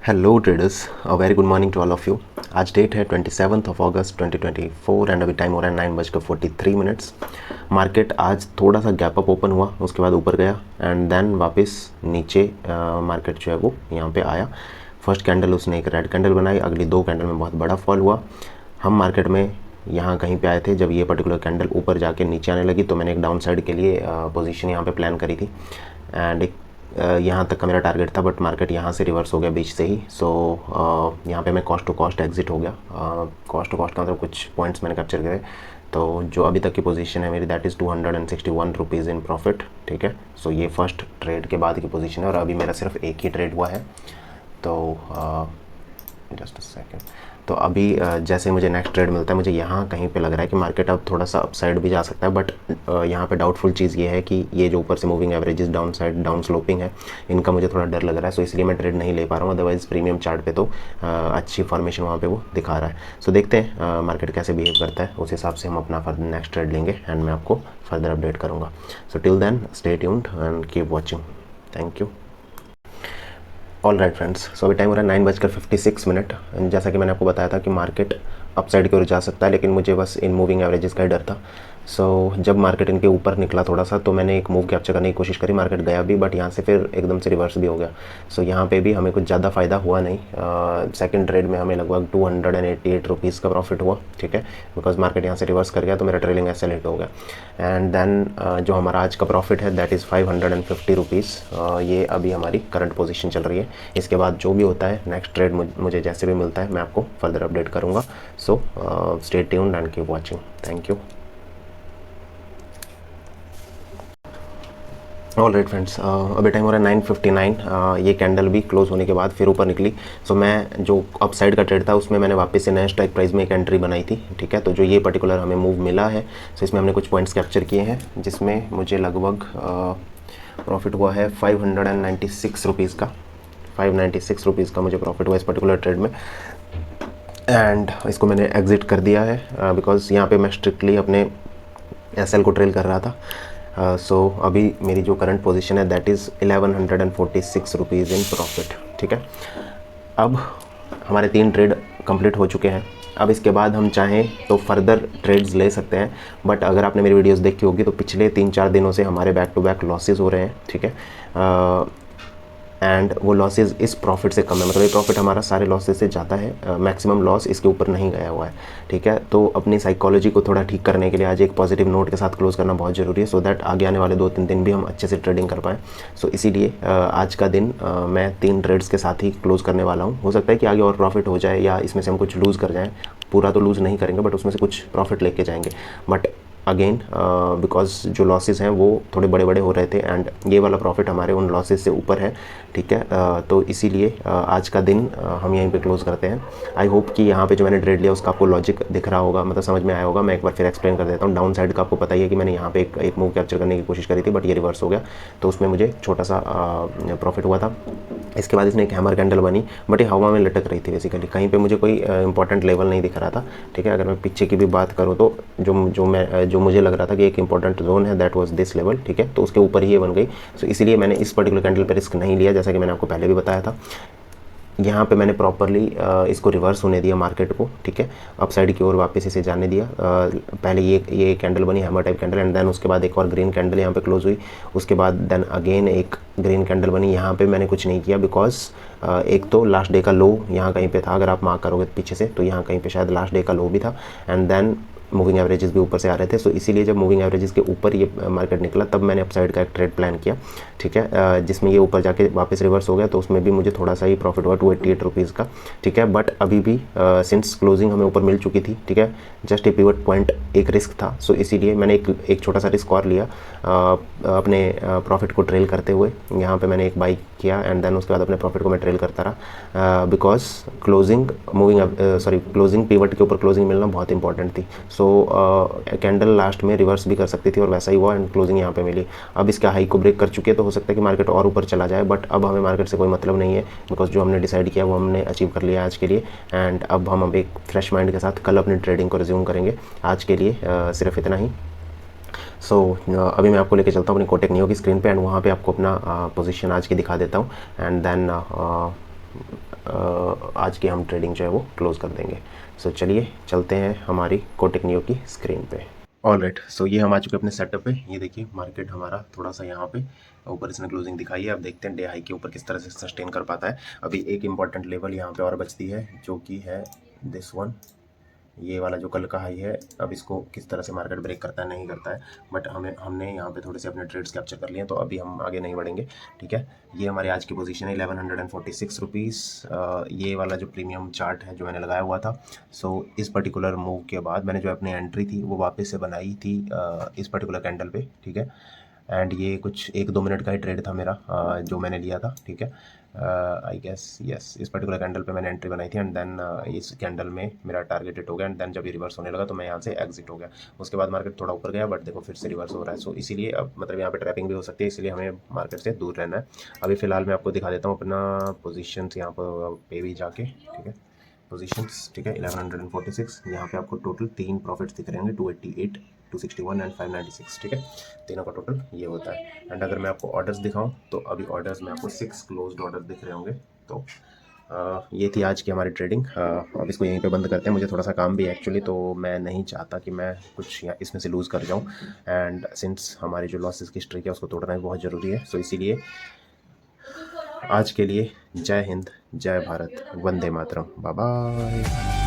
Hello traders, very good morning to all of you. आज date है 27 अगस्त 2024 and अभी time हो रहा है 9:43। मार्केट आज थोड़ा सा गैप अप ओपन हुआ, उसके बाद ऊपर गया एंड देन वापस नीचे मार्केट जो है वो यहाँ पे आया। फर्स्ट कैंडल उसने एक रेड कैंडल बनाई, अगली दो कैंडल में बहुत बड़ा फॉल हुआ। हम मार्केट में यहाँ कहीं पे आए थे जब ये पर्टिकुलर कैंडल ऊपर जाके नीचे आने लगी, तो मैंने एक डाउन साइड के लिए पोजीशन यहाँ पे प्लान करी थी एंड एक यहाँ तक का मेरा टारगेट था, बट मार्केट यहाँ से रिवर्स हो गया बीच से ही। सो यहाँ पे मैं कॉस्ट टू कॉस्ट एग्जिट हो गया। कॉस्ट टू कॉस्ट का मतलब कुछ पॉइंट्स मैंने कैप्चर करे, तो जो अभी तक की पोजीशन है मेरी that is 261 rupees in profit. ठीक है, सो ये फर्स्ट ट्रेड के बाद की पोजीशन है और अभी मेरा सिर्फ एक ही ट्रेड हुआ है। तो जस्ट अ सेकेंड। तो अभी जैसे मुझे नेक्स्ट ट्रेड मिलता है, मुझे यहाँ कहीं पे लग रहा है कि मार्केट अब थोड़ा सा अपसाइड भी जा सकता है, बट यहाँ पे डाउटफुल चीज़ ये है कि ये जो ऊपर से moving averages down side down sloping है, इनका मुझे थोड़ा डर लग रहा है। सो इसलिए मैं ट्रेड नहीं ले पा रहा हूँ, अदरवाइज़ प्रीमियम चार्ट पे तो अच्छी फॉर्मेशन वहाँ पे वो दिखा रहा है। सो देखते हैं मार्केट कैसे बिहेव करता है, उस हिसाब से हम अपना फर्दर नेक्स्ट ट्रेड लेंगे एंड मैं आपको फर्दर अपडेट करूँगा। So till then stay tuned and keep watching. Thank you. All right friends, so अभी टाइम हो रहा है 9:56। जैसा कि मैंने आपको बताया था कि मार्केट अपसाइड की ओर जा सकता है, लेकिन मुझे बस इन मूविंग एवरेजेस का ही डर था। सो जब मार्केट इनके ऊपर निकला थोड़ा सा, तो मैंने एक मूव कैप्चर करने की कोशिश करी। मार्केट गया भी, बट यहाँ से फिर एकदम से रिवर्स भी हो गया। सो यहाँ पे भी हमें कुछ ज़्यादा फ़ायदा हुआ नहीं। सेकंड ट्रेड में हमें लगभग 288 रुपीज़ का प्रॉफिट हुआ। ठीक है, बिकॉज मार्केट यहाँ से रिवर्स कर गया, तो मेरा ट्रेलिंग ऐसे लेट हो गया। एंड देन जो हमारा आज का प्रॉफिट है दैट इज़ 550 रुपीज़। ये अभी हमारी करंट पोजीशन चल रही है। इसके बाद जो भी होता है नेक्स्ट ट्रेड मुझे जैसे भी मिलता है मैं आपको फर्दर अपडेट करूँगा। So stay tuned and keep watching. Thank you. All right friends, अभी टाइम हो रहा है 9:59। ये कैंडल भी क्लोज होने के बाद फिर ऊपर निकली। सो मैं जो अप साइड का ट्रेड था उसमें मैंने वापस से नए स्ट्राइक प्राइस में एक एंट्री बनाई थी। ठीक है, तो जो ये पर्टिकुलर हमें मूव मिला है, सो इसमें हमने कुछ पॉइंट्स कैप्चर किए हैं, जिसमें मुझे लगभग प्रॉफिट हुआ है 596 रुपीज़ का। 596 रुपीज़ का मुझे प्रॉफिट हुआ इस पर्टिकुलर ट्रेड में एंड इसको मैंने एग्जिट कर दिया है बिकॉज यहाँ पे मैं स्ट्रिक्टली अपने एसएल को ट्रेल कर रहा था। सो अभी मेरी जो करंट पोजीशन है that is 1146 rupees in profit. ठीक है, अब हमारे 3 ट्रेड कंप्लीट हो चुके हैं। अब इसके बाद हम चाहें तो फर्दर ट्रेड्स ले सकते हैं, बट अगर आपने मेरी वीडियोस देखी होगी तो पिछले 3-4 दिनों से हमारे बैक टू बैक लॉसेस हो रहे हैं। ठीक है, एंड वो लॉसेस इस प्रॉफिट से कम है, मतलब ये प्रॉफिट हमारा सारे लॉसेस से ज़्यादा है। मैक्सिमम लॉस इसके ऊपर नहीं गया हुआ है। ठीक है, तो अपनी साइकोलॉजी को थोड़ा ठीक करने के लिए आज एक पॉजिटिव नोट के साथ क्लोज करना बहुत ज़रूरी है, सो दैट आगे आने वाले 2-3 दिन भी हम अच्छे से ट्रेडिंग कर पाएँ। सो इसीलिए आज का दिन मैं 3 ट्रेड्स के साथ ही क्लोज करने वाला हूँ। हो सकता है कि आगे और प्रॉफिट हो जाए या इसमें से हम कुछ लूज़ कर जाएँ, पूरा तो लूज़ नहीं करेंगे बट उसमें से कुछ प्रॉफिट लेके जाएंगे। बट अगेन बिकॉज जो लॉसेस हैं वो थोड़े बड़े बड़े हो रहे थे एंड ये वाला प्रॉफिट हमारे उन लॉसेस से ऊपर है। ठीक है, तो इसीलिए आज का दिन हम यहीं पे क्लोज करते हैं। आई होप कि यहाँ पे जो मैंने ट्रेड लिया उसका आपको लॉजिक दिख रहा होगा, मतलब समझ में आया होगा। मैं एक बार फिर एक्सप्लेन कर देता हूँ। डाउन साइड का आपको पता ही है कि मैंने यहाँ पे एक मूव कैप्चर करने की कोशिश करी थी, बट ये रिवर्स हो गया, तो उसमें मुझे छोटा सा प्रॉफिट हुआ था। इसके बाद इसने एक हैमर कैंडल बनी, बट ये हवा में लटक रही थी बेसिकली, कहीं पे मुझे कोई इंपॉर्टेंट लेवल नहीं दिख रहा था। ठीक है, अगर मैं पीछे की भी बात करूँ तो जो मुझे लग रहा था कि एक इंपॉर्टेंट जोन है दैट वाज दिस लेवल। ठीक है, तो उसके ऊपर ही ये बन गई। सो इसीलिए मैंने इस पर्टिकुलर कैंडल पर रिस्क नहीं लिया, जैसा कि मैंने आपको पहले भी बताया था। यहाँ पे मैंने प्रॉपरली इसको रिवर्स होने दिया मार्केट को। ठीक है, अपसाइड की ओर वापस इसे जाने दिया। पहले ये कैंडल बनी hammer type candle and then उसके बाद एक और ग्रीन कैंडल यहाँ पे क्लोज हुई। उसके बाद देन अगेन एक ग्रीन कैंडल बनी। यहाँ पे मैंने कुछ नहीं किया बिकॉज एक तो लास्ट डे का लो यहाँ कहीं पे था, अगर आप मार्क करोगे पीछे से तो यहाँ कहीं पे शायद लास्ट डे का लो भी था एंड देन मूविंग एवरेजेस भी ऊपर से आ रहे थे। सो इसीलिए जब मूविंग एवरेजेस के ऊपर ये मार्केट निकला तब मैंने अपसाइड का एक ट्रेड प्लान किया। ठीक है, जिसमें ये ऊपर जाके वापस रिवर्स हो गया, तो उसमें भी मुझे थोड़ा सा ही प्रॉफिट हुआ 288 रुपीज़ का। ठीक है, बट अभी भी सिंस क्लोजिंग हमें ऊपर मिल चुकी थी, ठीक है, जस्ट ए पिवट पॉइंट एक रिस्क था। सो इसीलिए मैंने एक छोटा सा रिस्क और लिया अपने प्रॉफिट को ट्रेल करते हुए। यहाँ पर मैंने एक बाई किया एंड देन उसके बाद अपने प्रॉफिट को मैं ट्रेल करता रहा बिकॉज क्लोजिंग क्लोजिंग पिवट के ऊपर क्लोजिंग मिलना बहुत इंपॉर्टेंट थी। सो कैंडल लास्ट में रिवर्स भी कर सकती थी और वैसा ही हुआ एंड क्लोजिंग यहाँ पे मिली। अब इसका हाई को ब्रेक कर चुकी है, तो हो सकता है कि मार्केट और ऊपर चला जाए, बट अब हमें मार्केट से कोई मतलब नहीं है बिकॉज जो हमने डिसाइड किया वो हमने अचीव कर लिया आज के लिए। एंड अब हम एक फ्रेश माइंड के साथ कल अपनी ट्रेडिंग को रिज्यूम करेंगे। आज के लिए सिर्फ इतना ही। सो अभी मैं आपको लेके चलता हूँ अपनी कोटक नियो की स्क्रीन पे एंड वहाँ पे आपको अपना पोजीशन आज की दिखा देता हूँ एंड देन आज की हम ट्रेडिंग जो है वो क्लोज़ कर देंगे। सो चलिए चलते हैं हमारी कोटक नियो की स्क्रीन पे। ऑलराइट, सो ये हम आ चुके हैं अपने सेटअप पे। ये देखिए मार्केट हमारा थोड़ा सा यहाँ पे ऊपर इसने क्लोजिंग दिखाई है। अब देखते हैं डे हाई के ऊपर किस तरह से सस्टेन कर पाता है। अभी एक इंपॉर्टेंट लेवल यहाँ पे और बचती है, जो कि है दिस वन, ये वाला जो कल का हाई है। अब इसको किस तरह से मार्केट ब्रेक करता है नहीं करता है, बट हमने यहाँ पे थोड़े से अपने ट्रेड्स कैप्चर कर लिए हैं, तो अभी हम आगे नहीं बढ़ेंगे। ठीक है, ये हमारी आज की पोजीशन है 1146 रुपीज़। ये वाला जो प्रीमियम चार्ट है जो मैंने लगाया हुआ था, सो इस पर्टिकुलर मूव के बाद मैंने जो अपनी एंट्री थी वो वापस से बनाई थी इस पर्टिकुलर कैंडल पे। ठीक है, एंड ये कुछ 1-2 मिनट का ही ट्रेड था मेरा जो मैंने लिया था। ठीक है, आई गेस यस, इस पर्टिकुलर कैंडल पे मैंने एंट्री बनाई थी एंड देन इस कैंडल में मेरा टारगेट हिट हो गया एंड देन जब ये रिवर्स होने लगा तो मैं यहाँ से एग्जिट हो गया। उसके बाद मार्केट थोड़ा ऊपर गया, बट देखो फिर से रिवर्स हो रहा है। सो इसीलिए अब मतलब यहाँ पे ट्रैपिंग भी हो सकती है, इसलिए हमें मार्केट से दूर रहना है। अभी फ़िलहाल मैं आपको दिखा देता हूँ अपना पोजीशन यहाँ पर पे भी जाके। ठीक है, पोजीशंस, ठीक है, 1146। यहाँ पे आपको टोटल 3 प्रॉफिट्स दिख रहे होंगे, 288, 261 एंड 596। ठीक है, तीनों का टोटल ये होता है। एंड अगर मैं आपको ऑर्डर्स दिखाऊं तो अभी ऑर्डर्स में आपको 6 क्लोज्ड ऑर्डर दिख रहे होंगे। तो ये थी आज की हमारी ट्रेडिंग। अब इसको यहीं पे बंद करते हैं, मुझे थोड़ा सा काम भी है एक्चुअली, तो मैं नहीं चाहता कि मैं कुछ इसमें से लूज़ कर जाऊँ। एंड सिंस हमारी जो लॉसेस की स्ट्रीक है उसको तोड़ना भी बहुत ज़रूरी है, सो इसीलिए आज के लिए जय हिंद, जय भारत, वंदे मातरम, बाय बाय।